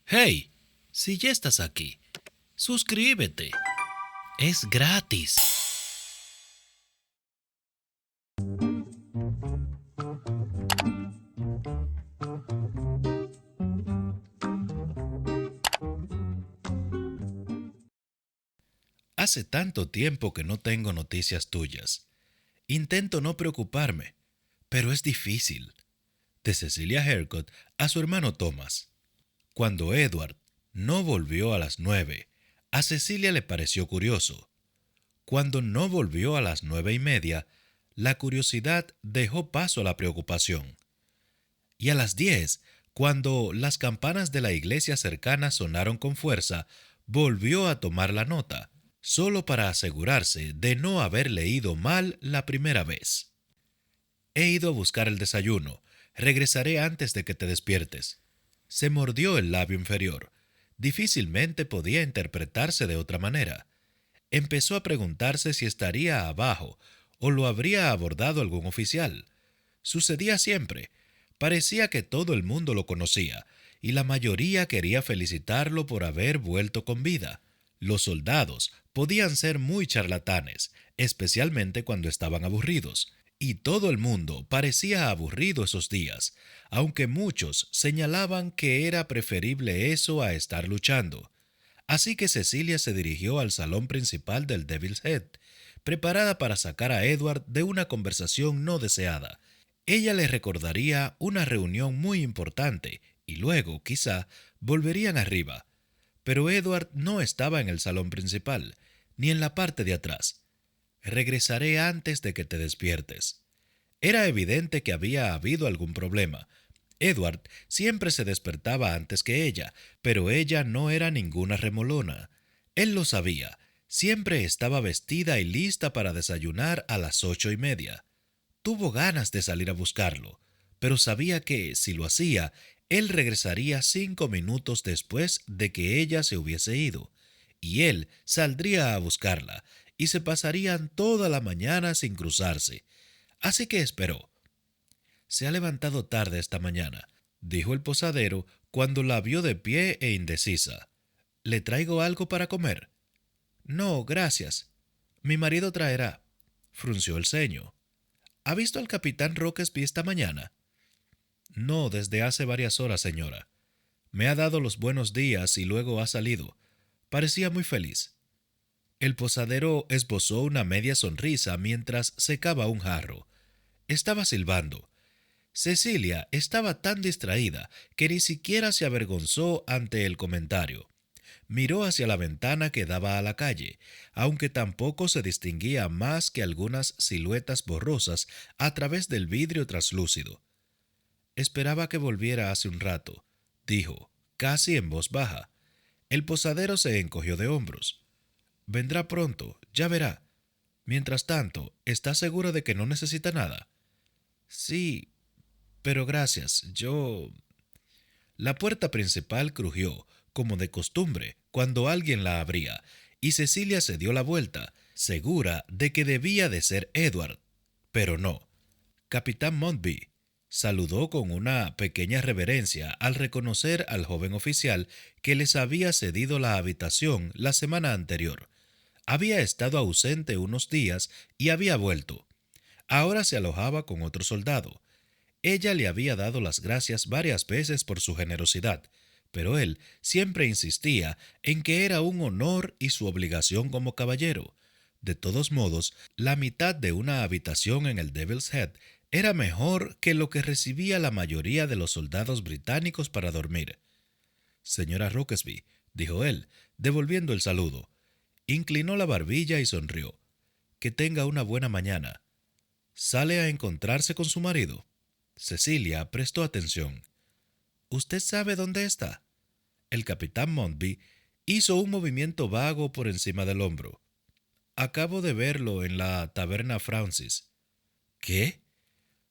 Hey, si ya estás aquí, suscríbete. Es gratis. Hace tanto tiempo que no tengo noticias tuyas. Intento no preocuparme, pero es difícil. De Cecilia Haircut a su hermano Thomas. Cuando Edward no volvió a las 9, a Cecilia le pareció curioso. Cuando no volvió a las 9:30, la curiosidad dejó paso a la preocupación. Y a las 10, cuando las campanas de la iglesia cercana sonaron con fuerza, volvió a tomar la nota, solo para asegurarse de no haber leído mal la primera vez. He ido a buscar el desayuno. Regresaré antes de que te despiertes. Se mordió el labio inferior. Difícilmente podía interpretarse de otra manera. Empezó a preguntarse si estaría abajo o lo habría abordado algún oficial. Sucedía siempre. Parecía que todo el mundo lo conocía, y la mayoría quería felicitarlo por haber vuelto con vida. Los soldados podían ser muy charlatanes, especialmente cuando estaban aburridos, y todo el mundo parecía aburrido esos días, aunque muchos señalaban que era preferible eso a estar luchando. Así que Cecilia se dirigió al salón principal del Devil's Head, preparada para sacar a Edward de una conversación no deseada. Ella le recordaría una reunión muy importante y luego, quizá, volverían arriba. Pero Edward no estaba en el salón principal, ni en la parte de atrás. Regresaré antes de que te despiertes. Era evidente que había habido algún problema. Edward siempre se despertaba antes que ella, pero ella no era ninguna remolona. Él lo sabía. Siempre estaba vestida y lista para desayunar a las 8:30. Tuvo ganas de salir a buscarlo, pero sabía que, si lo hacía, él regresaría 5 minutos después de que ella se hubiese ido, y él saldría a buscarla, y se pasarían toda la mañana sin cruzarse. Así que esperó. Se ha levantado tarde esta mañana, dijo el posadero cuando la vio de pie e indecisa. ¿Le traigo algo para comer? No, gracias. Mi marido traerá. Frunció el ceño. ¿Ha visto al capitán Roquesby esta mañana? No, desde hace varias horas, señora. Me ha dado los buenos días y luego ha salido. Parecía muy feliz. El posadero esbozó una media sonrisa mientras secaba un jarro. Estaba silbando. Cecilia estaba tan distraída que ni siquiera se avergonzó ante el comentario. Miró hacia la ventana que daba a la calle, aunque tampoco se distinguía más que algunas siluetas borrosas a través del vidrio traslúcido. Esperaba que volviera hace un rato, dijo, casi en voz baja. El posadero se encogió de hombros. Vendrá pronto, ya verá. Mientras tanto, ¿está seguro de que no necesita nada? Sí, pero gracias, yo... La puerta principal crujió, como de costumbre, cuando alguien la abría, y Cecilia se dio la vuelta, segura de que debía de ser Edward. Pero no. Capitán Monby saludó con una pequeña reverencia al reconocer al joven oficial que les había cedido la habitación la semana anterior. Había estado ausente unos días y había vuelto. Ahora se alojaba con otro soldado. Ella le había dado las gracias varias veces por su generosidad, pero él siempre insistía en que era un honor y su obligación como caballero. De todos modos, la mitad de una habitación en el Devil's Head era mejor que lo que recibía la mayoría de los soldados británicos para dormir. Señora Roquesby, dijo él, devolviendo el saludo. Inclinó la barbilla y sonrió. Que tenga una buena mañana. ¿Sale a encontrarse con su marido? Cecilia prestó atención. ¿Usted sabe dónde está? El capitán Monby hizo un movimiento vago por encima del hombro. Acabo de verlo en la taberna Francis. ¿Qué?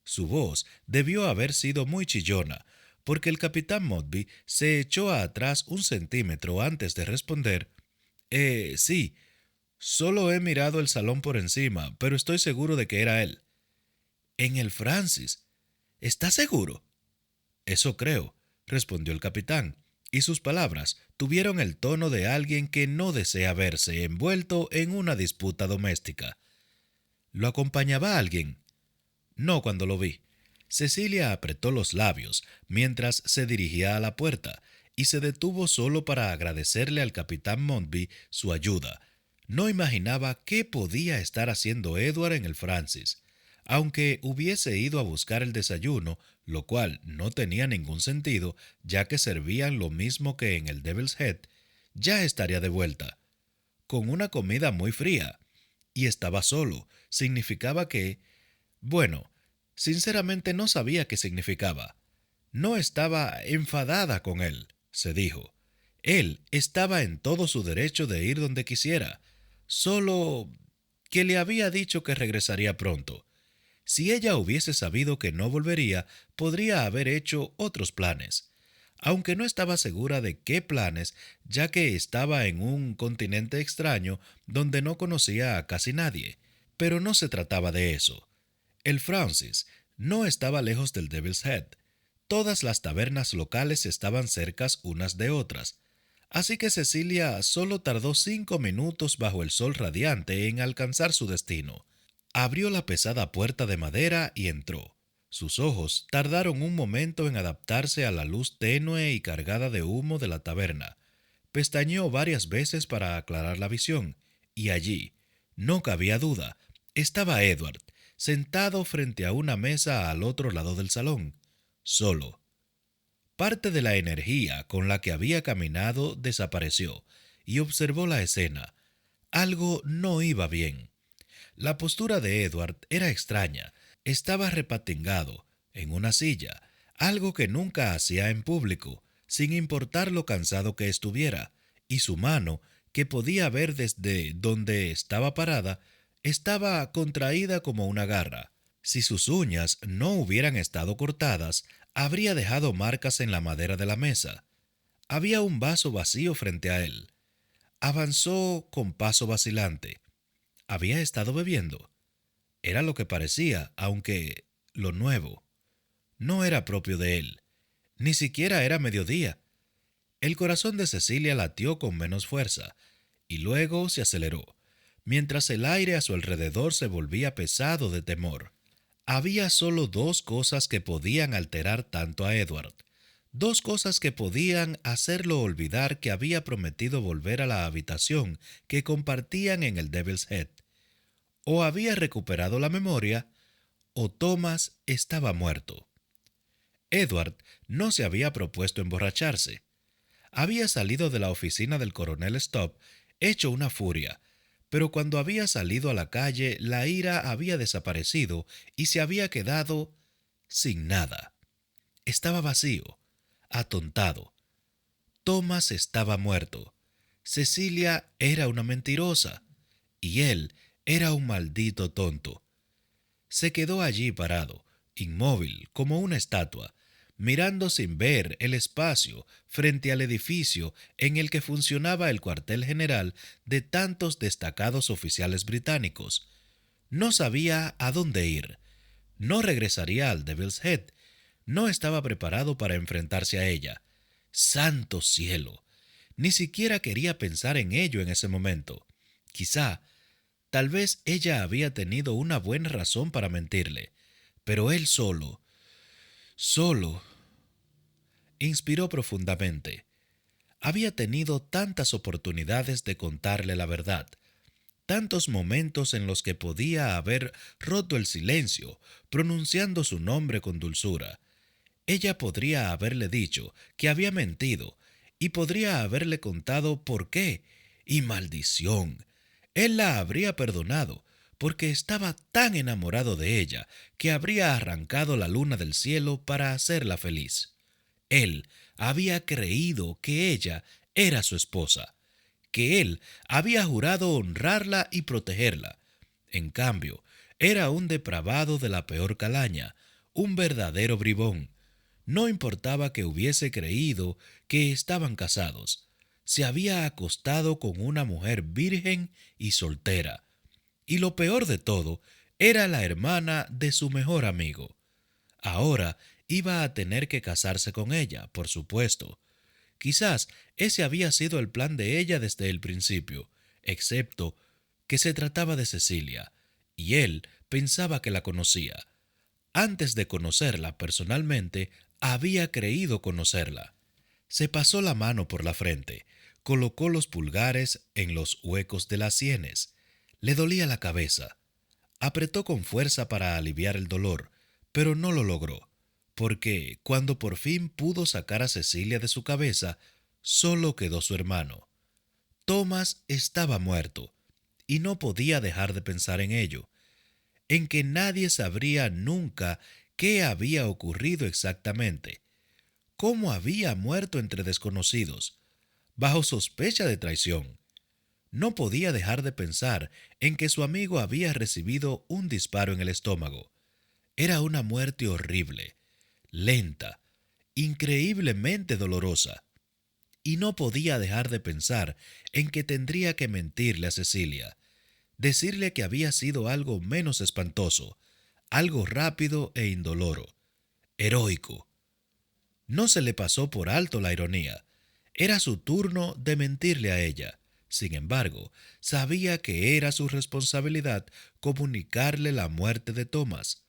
Su voz debió haber sido muy chillona, porque el capitán Monby se echó atrás un centímetro antes de responder. Sí. Solo he mirado el salón por encima, pero estoy seguro de que era él. ¿En el Francis? ¿Está seguro? Eso creo, respondió el capitán. y sus palabras tuvieron el tono de alguien que no desea verse envuelto en una disputa doméstica. ¿Lo acompañaba alguien? No cuando lo vi. Cecilia apretó los labios mientras se dirigía a la puerta y se detuvo solo para agradecerle al capitán Monby su ayuda. No imaginaba qué podía estar haciendo Edward en el Francis. Aunque hubiese ido a buscar el desayuno, lo cual no tenía ningún sentido, ya que servían lo mismo que en el Devil's Head, ya estaría de vuelta, con una comida muy fría. Y estaba solo. Significaba que... Bueno, sinceramente no sabía qué significaba. No estaba enfadada con él, se dijo. Él estaba en todo su derecho de ir donde quisiera, solo que le había dicho que regresaría pronto. Si ella hubiese sabido que no volvería, podría haber hecho otros planes, aunque no estaba segura de qué planes, ya que estaba en un continente extraño donde no conocía a casi nadie. Pero no se trataba de eso. El Francis no estaba lejos del Devil's Head. Todas las tabernas locales estaban cercas unas de otras, así que Cecilia solo tardó 5 minutos bajo el sol radiante en alcanzar su destino. Abrió la pesada puerta de madera y entró. Sus ojos tardaron un momento en adaptarse a la luz tenue y cargada de humo de la taberna. Pestañeó varias veces para aclarar la visión, y allí, no cabía duda, estaba Edward, sentado frente a una mesa al otro lado del salón, solo. Parte de la energía con la que había caminado desapareció, y observó la escena. Algo no iba bien. La postura de Edward era extraña. Estaba repatingado, en una silla, algo que nunca hacía en público, sin importar lo cansado que estuviera, y su mano, que podía ver desde donde estaba parada, estaba contraída como una garra. Si sus uñas no hubieran estado cortadas, habría dejado marcas en la madera de la mesa. Había un vaso vacío frente a él. Avanzó con paso vacilante. ¿Había estado bebiendo? Era lo que parecía, aunque lo nuevo no era propio de él. Ni siquiera era mediodía. El corazón de Cecilia latió con menos fuerza, y luego se aceleró, mientras el aire a su alrededor se volvía pesado de temor. Había solo dos cosas que podían alterar tanto a Edward, dos cosas que podían hacerlo olvidar que había prometido volver a la habitación que compartían en el Devil's Head. O había recuperado la memoria, o Thomas estaba muerto. Edward no se había propuesto emborracharse. Había salido de la oficina del coronel Stubb hecho una furia, pero cuando había salido a la calle la ira había desaparecido y se había quedado sin nada. Estaba vacío, atontado. Thomas estaba muerto. Cecilia era una mentirosa y él era un maldito tonto. Se quedó allí parado, inmóvil como una estatua, mirando sin ver el espacio frente al edificio en el que funcionaba el cuartel general de tantos destacados oficiales británicos. No sabía a dónde ir. No regresaría al Devil's Head. No estaba preparado para enfrentarse a ella. ¡Santo cielo! Ni siquiera quería pensar en ello en ese momento. Quizá, tal vez ella había tenido una buena razón para mentirle, pero él solo, inspiró profundamente. Había tenido tantas oportunidades de contarle la verdad, tantos momentos en los que podía haber roto el silencio, pronunciando su nombre con dulzura. Ella podría haberle dicho que había mentido y podría haberle contado por qué. Y maldición, él la habría perdonado porque estaba tan enamorado de ella que habría arrancado la luna del cielo para hacerla feliz. Él había creído que ella era su esposa, que él había jurado honrarla y protegerla. En cambio, era un depravado de la peor calaña, un verdadero bribón. No importaba que hubiese creído que estaban casados. Se había acostado con una mujer virgen y soltera. Y lo peor de todo, era la hermana de su mejor amigo. Ahora iba a tener que casarse con ella, por supuesto. Quizás ese había sido el plan de ella desde el principio, excepto que se trataba de Cecilia, y él pensaba que la conocía. Antes de conocerla personalmente, había creído conocerla. Se pasó la mano por la frente, colocó los pulgares en los huecos de las sienes. Le dolía la cabeza. Apretó con fuerza para aliviar el dolor, pero no lo logró, porque cuando por fin pudo sacar a Cecilia de su cabeza, solo quedó su hermano. Thomas estaba muerto, y no podía dejar de pensar en ello, en que nadie sabría nunca qué había ocurrido exactamente, cómo había muerto entre desconocidos, bajo sospecha de traición. No podía dejar de pensar en que su amigo había recibido un disparo en el estómago. Era una muerte horrible, lenta, increíblemente dolorosa. Y no podía dejar de pensar en que tendría que mentirle a Cecilia, decirle que había sido algo menos espantoso, algo rápido e indoloro, heroico. No se le pasó por alto la ironía. Era su turno de mentirle a ella. Sin embargo, sabía que era su responsabilidad comunicarle la muerte de Thomas.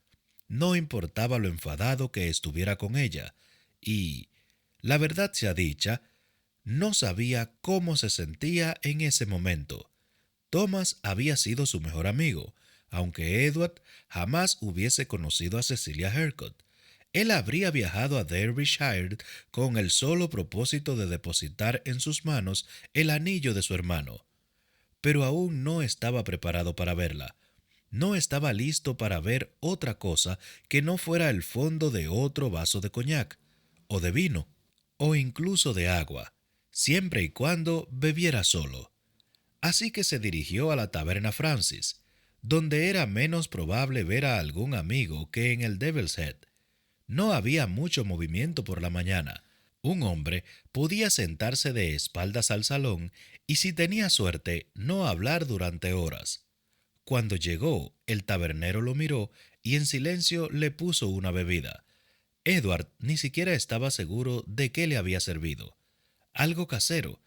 No importaba lo enfadado que estuviera con ella, y, la verdad sea dicha, no sabía cómo se sentía en ese momento. Thomas había sido su mejor amigo, aunque Edward jamás hubiese conocido a Cecilia Harcourt. Él habría viajado a Derbyshire con el solo propósito de depositar en sus manos el anillo de su hermano. Pero aún no estaba preparado para verla. No estaba listo para ver otra cosa que no fuera el fondo de otro vaso de coñac, o de vino, o incluso de agua, siempre y cuando bebiera solo. Así que se dirigió a la taberna Francis, donde era menos probable ver a algún amigo que en el Devil's Head. No había mucho movimiento por la mañana. Un hombre podía sentarse de espaldas al salón y, si tenía suerte, no hablar durante horas. Cuando llegó, el tabernero lo miró y en silencio le puso una bebida. Edward ni siquiera estaba seguro de qué le había servido. Algo casero,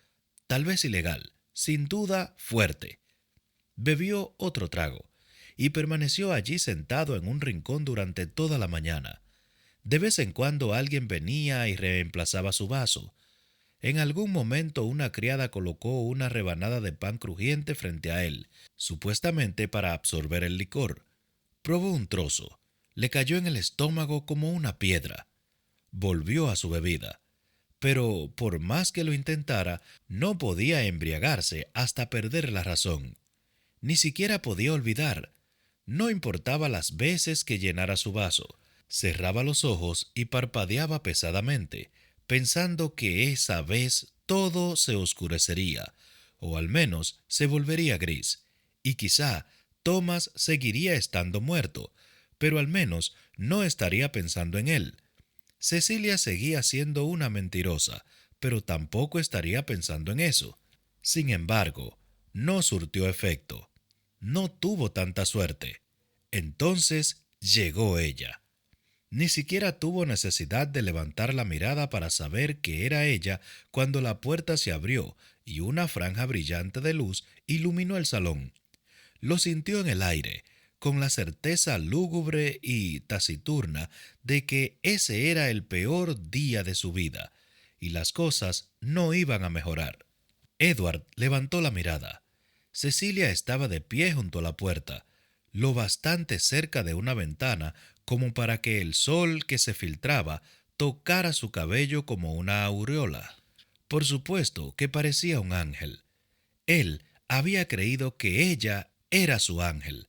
tal vez ilegal, sin duda fuerte. Bebió otro trago y permaneció allí sentado en un rincón durante toda la mañana. De vez en cuando alguien venía y reemplazaba su vaso. En algún momento una criada colocó una rebanada de pan crujiente frente a él, supuestamente para absorber el licor. Probó un trozo. Le cayó en el estómago como una piedra. Volvió a su bebida. Pero, por más que lo intentara, no podía embriagarse hasta perder la razón. Ni siquiera podía olvidar. No importaba las veces que llenara su vaso. Cerraba los ojos y parpadeaba pesadamente, pensando que esa vez todo se oscurecería, o al menos se volvería gris, y quizá Thomas seguiría estando muerto, pero al menos no estaría pensando en él. Cecilia seguía siendo una mentirosa, pero tampoco estaría pensando en eso. Sin embargo, no surtió efecto. No tuvo tanta suerte. Entonces llegó ella. Ni siquiera tuvo necesidad de levantar la mirada para saber que era ella cuando la puerta se abrió y una franja brillante de luz iluminó el salón. Lo sintió en el aire, con la certeza lúgubre y taciturna de que ese era el peor día de su vida, y las cosas no iban a mejorar. Edward levantó la mirada. Cecilia estaba de pie junto a la puerta, lo bastante cerca de una ventana como para que el sol que se filtraba tocara su cabello como una aureola. Por supuesto que parecía un ángel. Él había creído que ella era su ángel.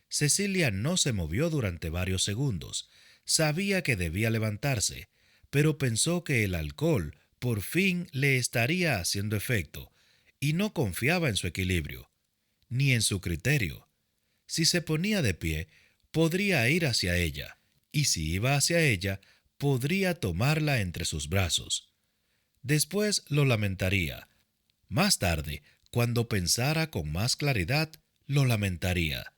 Cecilia no se movió durante varios segundos. Sabía que debía levantarse, pero pensó que el alcohol por fin le estaría haciendo efecto, y no confiaba en su equilibrio, ni en su criterio. Si se ponía de pie, podría ir hacia ella, y si iba hacia ella, podría tomarla entre sus brazos. Después lo lamentaría. Más tarde, cuando pensara con más claridad, lo lamentaría.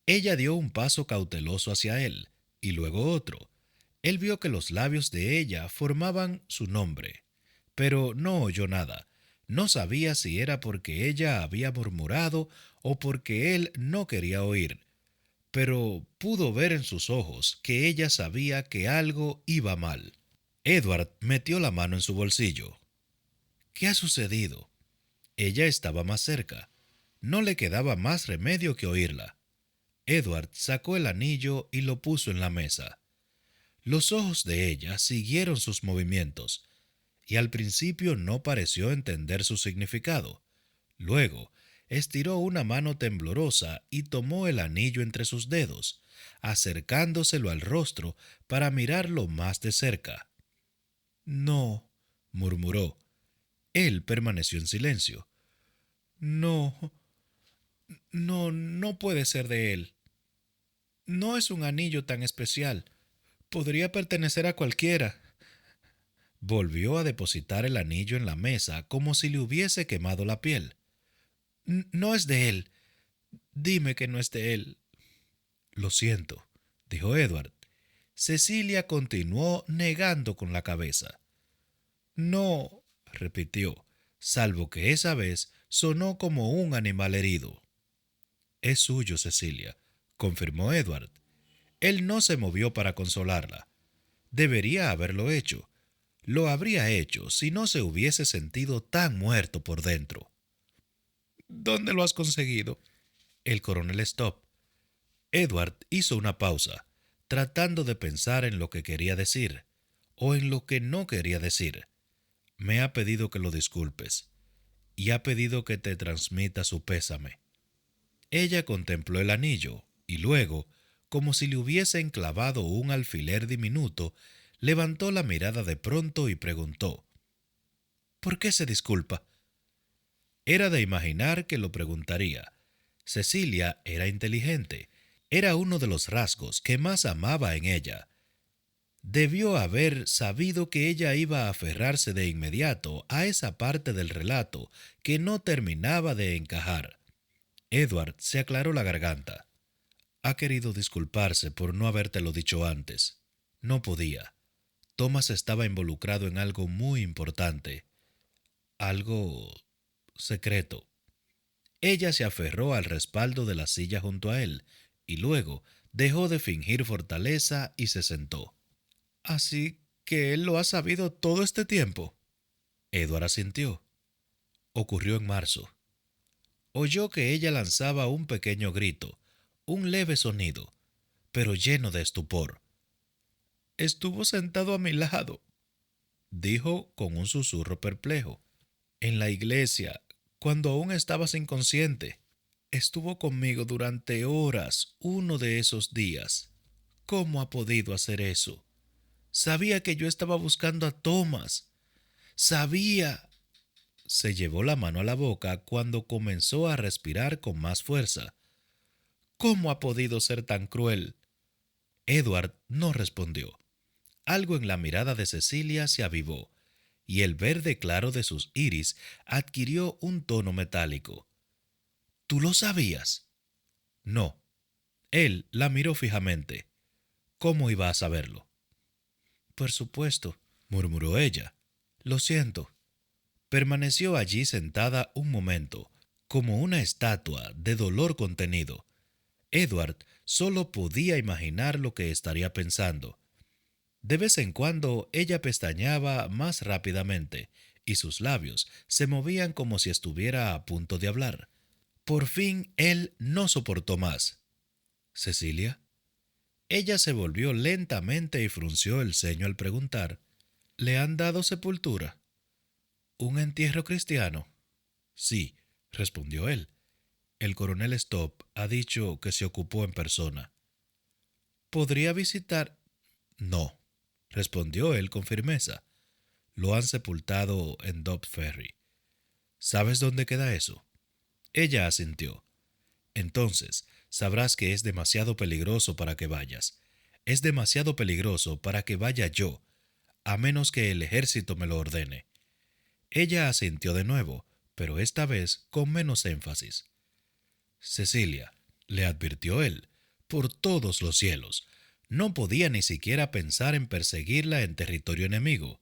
Ella dio un paso cauteloso hacia él, y luego otro. Él vio que los labios de ella formaban su nombre, pero no oyó nada. No sabía si era porque ella había murmurado o porque él no quería oír, pero pudo ver en sus ojos que ella sabía que algo iba mal. Edward metió la mano en su bolsillo. ¿Qué ha sucedido? Ella estaba más cerca. No le quedaba más remedio que oírla. Edward sacó el anillo y lo puso en la mesa. Los ojos de ella siguieron sus movimientos, y al principio no pareció entender su significado. Luego, estiró una mano temblorosa y tomó el anillo entre sus dedos, acercándoselo al rostro para mirarlo más de cerca. No, murmuró. Él permaneció en silencio. No, no puede ser de él. No es un anillo tan especial. Podría pertenecer a cualquiera. Volvió a depositar el anillo en la mesa como si le hubiese quemado la piel. No es de él. Dime que no es de él. Lo siento, dijo Edward. Cecilia continuó negando con la cabeza. No, repitió, salvo que esa vez sonó como un animal herido. Es suyo, Cecilia, confirmó Edward. Él no se movió para consolarla. Debería haberlo hecho. Lo habría hecho si no se hubiese sentido tan muerto por dentro. ¿Dónde lo has conseguido? El coronel Stop. Edward hizo una pausa, tratando de pensar en lo que quería decir, o en lo que no quería decir. Me ha pedido que lo disculpes, y ha pedido que te transmita su pésame. Ella contempló el anillo, y luego, como si le hubiesen clavado un alfiler diminuto, levantó la mirada de pronto y preguntó: ¿Por qué se disculpa? Era de imaginar que lo preguntaría. Cecilia era inteligente. Era uno de los rasgos que más amaba en ella. Debió haber sabido que ella iba a aferrarse de inmediato a esa parte del relato que no terminaba de encajar. Edward se aclaró la garganta. Ha querido disculparse por no habértelo dicho antes. No podía. Thomas estaba involucrado en algo muy importante. Algo secreto. Ella se aferró al respaldo de la silla junto a él, y luego dejó de fingir fortaleza y se sentó. ¿Así que él lo ha sabido todo este tiempo? Edward asintió. Ocurrió en marzo. Oyó que ella lanzaba un pequeño grito, un leve sonido, pero lleno de estupor. Estuvo sentado a mi lado, dijo con un susurro perplejo. En la iglesia, cuando aún estabas inconsciente. Estuvo conmigo durante horas uno de esos días. ¿Cómo ha podido hacer eso? Sabía que yo estaba buscando a Thomas. Sabía. Se llevó la mano a la boca cuando comenzó a respirar con más fuerza. ¿Cómo ha podido ser tan cruel? Edward no respondió. Algo en la mirada de Cecilia se avivó, y el verde claro de sus iris adquirió un tono metálico. ¿Tú lo sabías? No. Él la miró fijamente. ¿Cómo iba a saberlo? Por supuesto, murmuró ella. Lo siento. Permaneció allí sentada un momento, como una estatua de dolor contenido. Edward solo podía imaginar lo que estaría pensando. De vez en cuando ella pestañeaba más rápidamente, y sus labios se movían como si estuviera a punto de hablar. Por fin él no soportó más. ¿Cecilia? Ella se volvió lentamente y frunció el ceño al preguntar: ¿Le han dado sepultura? ¿Un entierro cristiano? Sí, respondió él. El coronel Stop ha dicho que se ocupó en persona. ¿Podría visitar? No, respondió él con firmeza. Lo han sepultado en Dobbs Ferry. ¿Sabes dónde queda eso? Ella asintió. Entonces sabrás que es demasiado peligroso para que vayas. Es demasiado peligroso para que vaya yo, a menos que el ejército me lo ordene. Ella asintió de nuevo, pero esta vez con menos énfasis. Cecilia, le advirtió él, por todos los cielos, no podía ni siquiera pensar en perseguirla en territorio enemigo.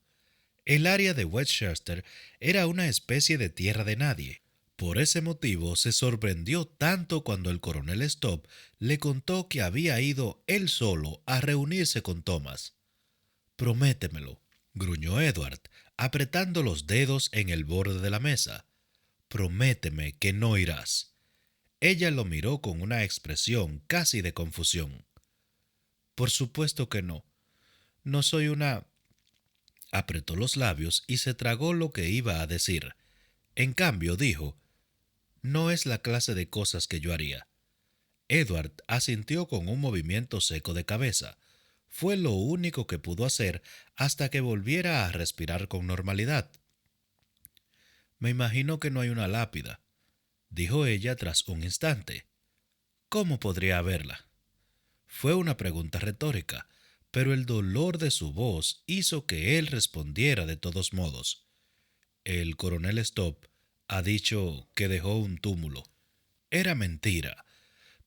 El área de Westchester era una especie de tierra de nadie. Por ese motivo se sorprendió tanto cuando el coronel Stopp le contó que había ido él solo a reunirse con Thomas. Prométemelo, gruñó Edward, apretando los dedos en el borde de la mesa. Prométeme que no irás. Ella lo miró con una expresión casi de confusión. Por supuesto que no. No soy una... Apretó los labios y se tragó lo que iba a decir. En cambio, dijo, no es la clase de cosas que yo haría. Edward asintió con un movimiento seco de cabeza. Fue lo único que pudo hacer hasta que volviera a respirar con normalidad. Me imagino que no hay una lápida, dijo ella tras un instante. ¿Cómo podría haberla? Fue una pregunta retórica, pero el dolor de su voz hizo que él respondiera de todos modos. El coronel Stopp ha dicho que dejó un túmulo. Era mentira,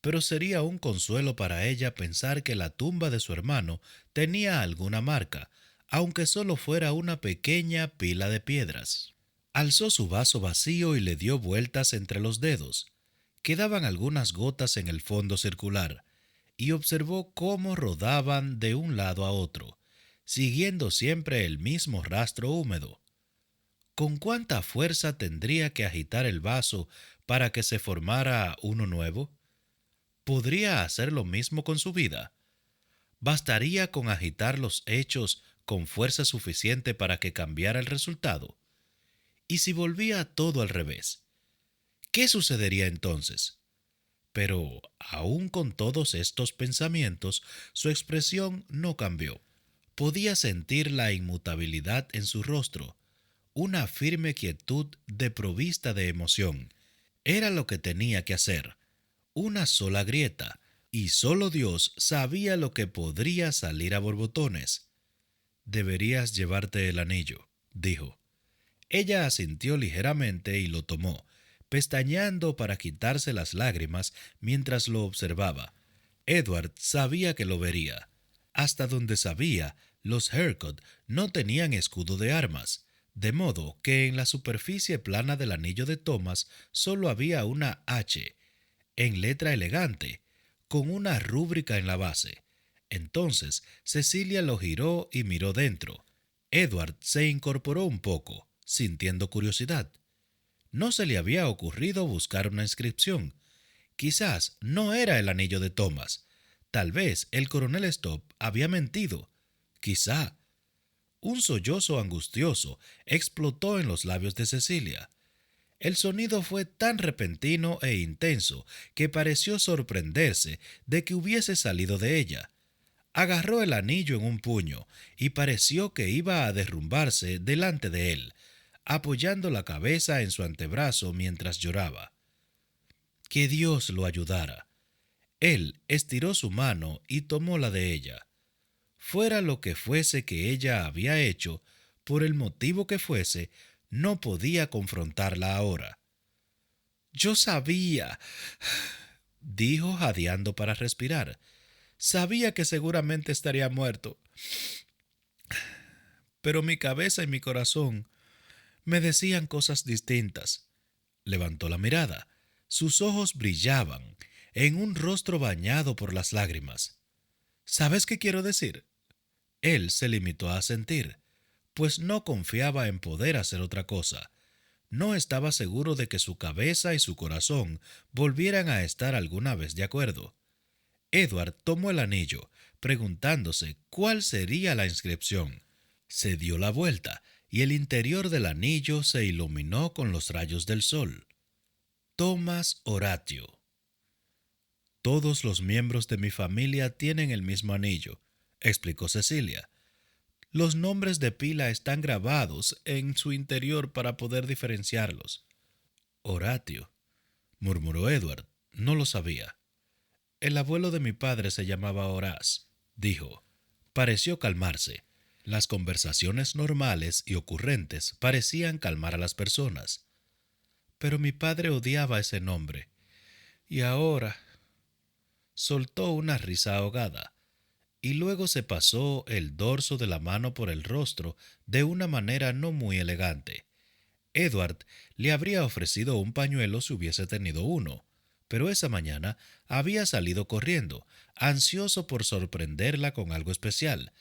pero sería un consuelo para ella pensar que la tumba de su hermano tenía alguna marca, aunque solo fuera una pequeña pila de piedras. Alzó su vaso vacío y le dio vueltas entre los dedos. Quedaban algunas gotas en el fondo circular, y observó cómo rodaban de un lado a otro, siguiendo siempre el mismo rastro húmedo. ¿Con cuánta fuerza tendría que agitar el vaso para que se formara uno nuevo? ¿Podría hacer lo mismo con su vida? ¿Bastaría con agitar los hechos con fuerza suficiente para que cambiara el resultado? ¿Y si volvía todo al revés? ¿Qué sucedería entonces? Pero, aun con todos estos pensamientos, su expresión no cambió. Podía sentir la inmutabilidad en su rostro, una firme quietud desprovista de emoción. Era lo que tenía que hacer, una sola grieta, y solo Dios sabía lo que podría salir a borbotones. Deberías llevarte el anillo, dijo. Ella asintió ligeramente y lo tomó, pestañeando para quitarse las lágrimas mientras lo observaba. Edward sabía que lo vería. Hasta donde sabía, los Harcourt no tenían escudo de armas, de modo que en la superficie plana del anillo de Thomas solo había una H, en letra elegante, con una rúbrica en la base. Entonces Cecilia lo giró y miró dentro. Edward se incorporó un poco, sintiendo curiosidad. No se le había ocurrido buscar una inscripción. Quizás no era el anillo de Thomas. Tal vez el coronel Stopp había mentido. Quizá. Un sollozo angustioso explotó en los labios de Cecilia. El sonido fue tan repentino e intenso que pareció sorprenderse de que hubiese salido de ella. Agarró el anillo en un puño y pareció que iba a derrumbarse delante de él, apoyando la cabeza en su antebrazo mientras lloraba. Que Dios lo ayudara. Él estiró su mano y tomó la de ella. Fuera lo que fuese que ella había hecho, por el motivo que fuese, no podía confrontarla ahora. Yo sabía, dijo jadeando para respirar. Sabía que seguramente estaría muerto. Pero mi cabeza y mi corazón me decían cosas distintas. Levantó la mirada. Sus ojos brillaban en un rostro bañado por las lágrimas. ¿Sabes qué quiero decir? Él se limitó a asentir, pues no confiaba en poder hacer otra cosa. No estaba seguro de que su cabeza y su corazón volvieran a estar alguna vez de acuerdo. Edward tomó el anillo, preguntándose cuál sería la inscripción. Se dio la vuelta y el interior del anillo se iluminó con los rayos del sol. Thomas Horatio. Todos los miembros de mi familia tienen el mismo anillo, explicó Cecilia. Los nombres de pila están grabados en su interior para poder diferenciarlos. Horatio, murmuró Edward. No lo sabía. El abuelo de mi padre se llamaba Horace, dijo. Pareció calmarse. Las conversaciones normales y ocurrentes parecían calmar a las personas. Pero mi padre odiaba ese nombre. Y ahora... Soltó una risa ahogada. y luego se pasó el dorso de la mano por el rostro de una manera no muy elegante. Edward le habría ofrecido un pañuelo si hubiese tenido uno, pero esa mañana había salido corriendo, ansioso por sorprenderla con algo especial.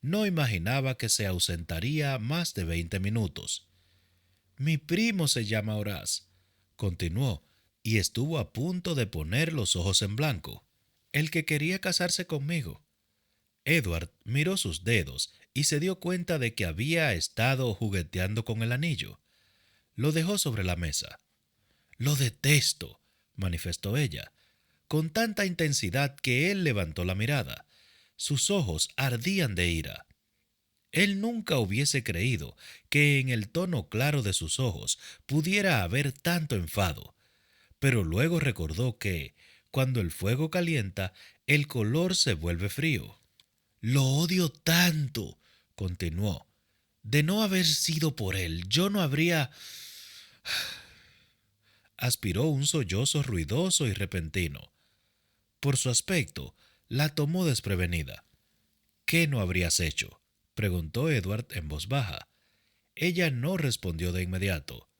No imaginaba que se ausentaría más de 20 minutos. Mi primo se llama Horaz, continuó, y estuvo a punto de poner los ojos en blanco. El que quería casarse conmigo. Edward miró sus dedos y se dio cuenta de que había estado jugueteando con el anillo. Lo dejó sobre la mesa. Lo detesto, manifestó ella, con tanta intensidad que él levantó la mirada. Sus ojos ardían de ira. Él nunca hubiese creído que en el tono claro de sus ojos pudiera haber tanto enfado, pero luego recordó que, cuando el fuego calienta, el color se vuelve frío. Lo odio tanto, continuó. De no haber sido por él, yo no habría... Aspiró un sollozo ruidoso y repentino. Por su aspecto, la tomó desprevenida. ¿Qué no habrías hecho?, preguntó Edward en voz baja. Ella no respondió de inmediato.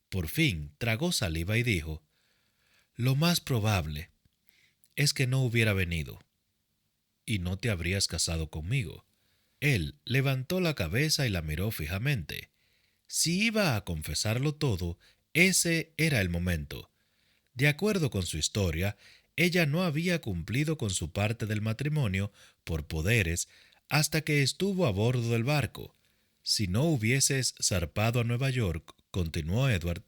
Por fin tragó saliva y dijo: Lo más probable es que no hubiera venido y no te habrías casado conmigo. Él levantó la cabeza y la miró fijamente. Si iba a confesarlo todo, ese era el momento. De acuerdo con su historia, ella no había cumplido con su parte del matrimonio por poderes hasta que estuvo a bordo del barco. Si no hubieses zarpado a Nueva York, continuó Edward,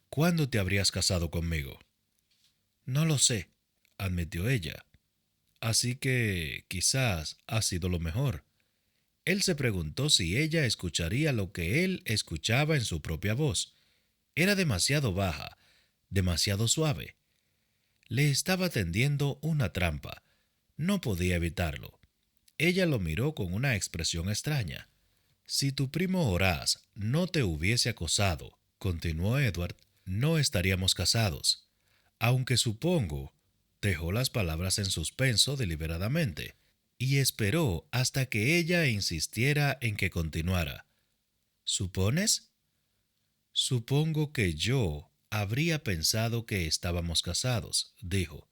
¿cuándo te habrías casado conmigo? No lo sé, admitió ella. Así que quizás ha sido lo mejor. Él se preguntó si ella escucharía lo que él escuchaba en su propia voz. Era demasiado baja, demasiado suave. Le estaba tendiendo una trampa. No podía evitarlo. Ella lo miró con una expresión extraña. Si tu primo Horaz no te hubiese acosado, continuó Edward, no estaríamos casados. Aunque supongo, dejó las palabras en suspenso deliberadamente, y esperó hasta que ella insistiera en que continuara. ¿Supones? Supongo que yo habría pensado que estábamos casados, dijo.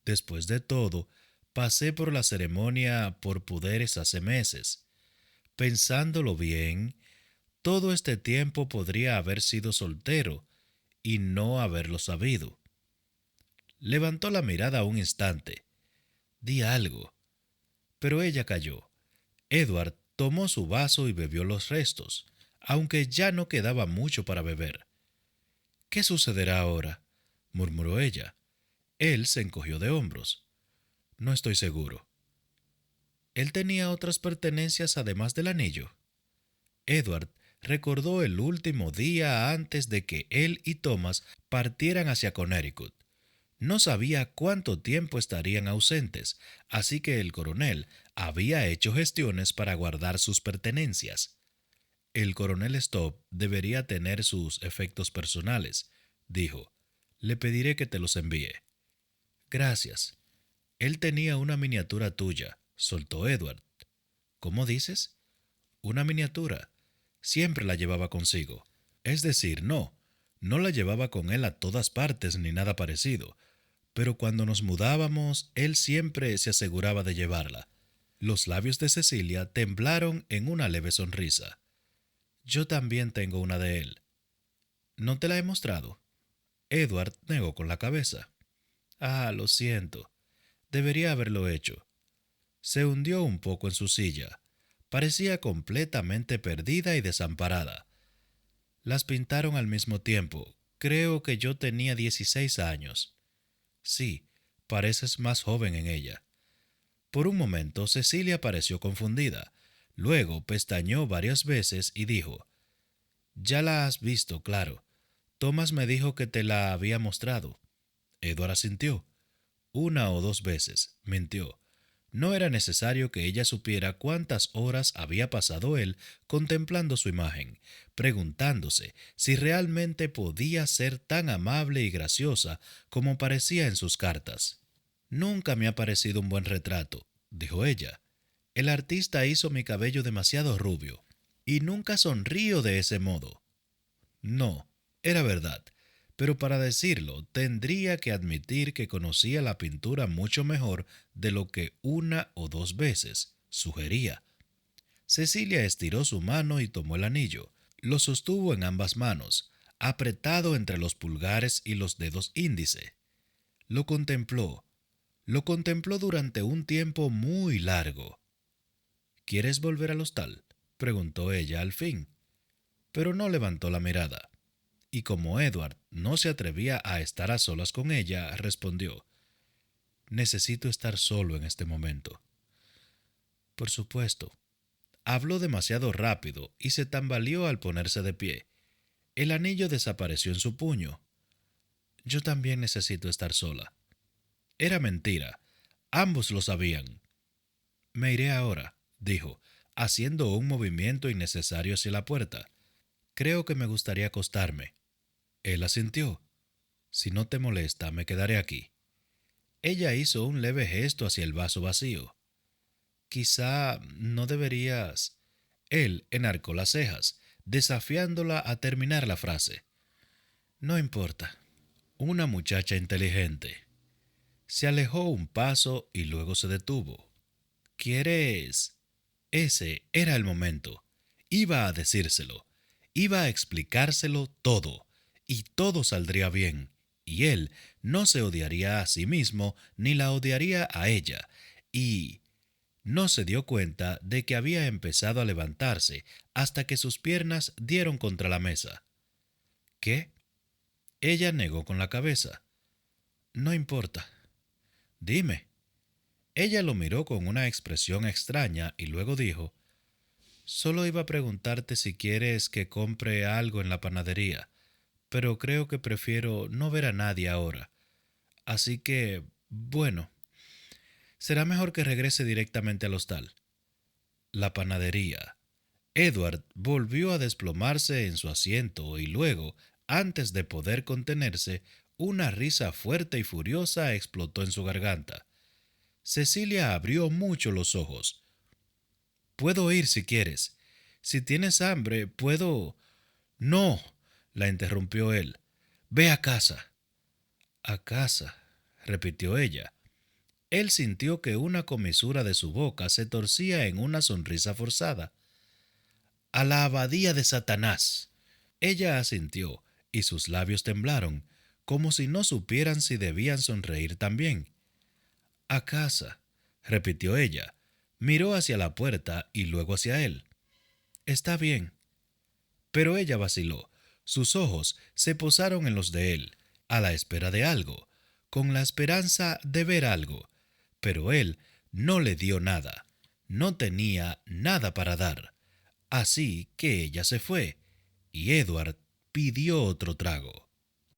Después de todo, pasé por la ceremonia por poderes hace meses. Pensándolo bien, todo este tiempo podría haber sido soltero y no haberlo sabido. Levantó la mirada un instante. Di algo. Pero ella calló. Edward tomó su vaso y bebió los restos, aunque ya no quedaba mucho para beber. ¿Qué sucederá ahora?, murmuró ella. Él se encogió de hombros. No estoy seguro. ¿Él tenía otras pertenencias además del anillo? Edward recordó el último día antes de que él y Thomas partieran hacia Connecticut. No sabía cuánto tiempo estarían ausentes, así que el coronel había hecho gestiones para guardar sus pertenencias. El coronel Stobb debería tener sus efectos personales, dijo. Le pediré que te los envíe. Gracias. Él tenía una miniatura tuya, soltó Edward. ¿Cómo dices? Una miniatura. Siempre la llevaba consigo. Es decir, no la llevaba con él a todas partes ni nada parecido, pero cuando nos mudábamos, él siempre se aseguraba de llevarla. Los labios de Cecilia temblaron en una leve sonrisa. Yo también tengo una de él. ¿No te la he mostrado? Edward negó con la cabeza. Ah, lo siento. Debería haberlo hecho. Se hundió un poco en su silla. Parecía completamente perdida y desamparada. Las pintaron al mismo tiempo. Creo que yo tenía 16 años. Sí, pareces más joven en ella. Por un momento Cecilia pareció confundida. Luego pestañeó varias veces y dijo: Ya la has visto, claro. Thomas me dijo que te la había mostrado. Edward asintió. Una o dos veces, mintió. No era necesario que ella supiera cuántas horas había pasado él contemplando su imagen, preguntándose si realmente podía ser tan amable y graciosa como parecía en sus cartas. Nunca me ha parecido un buen retrato, dijo ella. El artista hizo mi cabello demasiado rubio, y nunca sonrío de ese modo. No, era verdad, pero para decirlo tendría que admitir que conocía la pintura mucho mejor de lo que una o dos veces sugería. Cecilia estiró su mano y tomó el anillo. Lo sostuvo en ambas manos, apretado entre los pulgares y los dedos índice. Lo contempló. Lo contempló durante un tiempo muy largo. ¿Quieres volver al hostal?, preguntó ella al fin, pero no levantó la mirada. Y como Edward no se atrevía a estar a solas con ella, respondió: Necesito estar solo en este momento. Por supuesto. Habló demasiado rápido y se tambaleó al ponerse de pie. El anillo desapareció en su puño. Yo también necesito estar sola. Era mentira. Ambos lo sabían. Me iré ahora, dijo, haciendo un movimiento innecesario hacia la puerta. Creo que me gustaría acostarme. Él asintió. Si no te molesta, me quedaré aquí. Ella hizo un leve gesto hacia el vaso vacío. Quizá no deberías. Él enarcó las cejas, desafiándola a terminar la frase. No importa. Una muchacha inteligente. Se alejó un paso y luego se detuvo. ¿Quieres? Ese era el momento. Iba a decírselo. Iba a explicárselo todo. Y todo saldría bien. Y él no se odiaría a sí mismo ni la odiaría a ella. Y no se dio cuenta de que había empezado a levantarse hasta que sus piernas dieron contra la mesa. ¿Qué? Ella negó con la cabeza. No importa. Dime. Ella lo miró con una expresión extraña y luego dijo: Solo iba a preguntarte si quieres que compre algo en la panadería, pero creo que prefiero no ver a nadie ahora. Así que, bueno, será mejor que regrese directamente al hostal. La panadería. Edward volvió a desplomarse en su asiento y luego, antes de poder contenerse, una risa fuerte y furiosa explotó en su garganta. Cecilia abrió mucho los ojos. Puedo ir si quieres. Si tienes hambre, puedo. No, la interrumpió él. Ve a casa. A casa, repitió ella. Él sintió que una comisura de su boca se torcía en una sonrisa forzada. A la abadía de Satanás. Ella asintió, y sus labios temblaron, como si no supieran si debían sonreír también. A casa, repitió ella. Miró hacia la puerta y luego hacia él. Está bien. Pero ella vaciló. Sus ojos se posaron en los de él, a la espera de algo, con la esperanza de ver algo. Pero él no le dio nada. No tenía nada para dar. Así que ella se fue, y Edward pidió otro trago.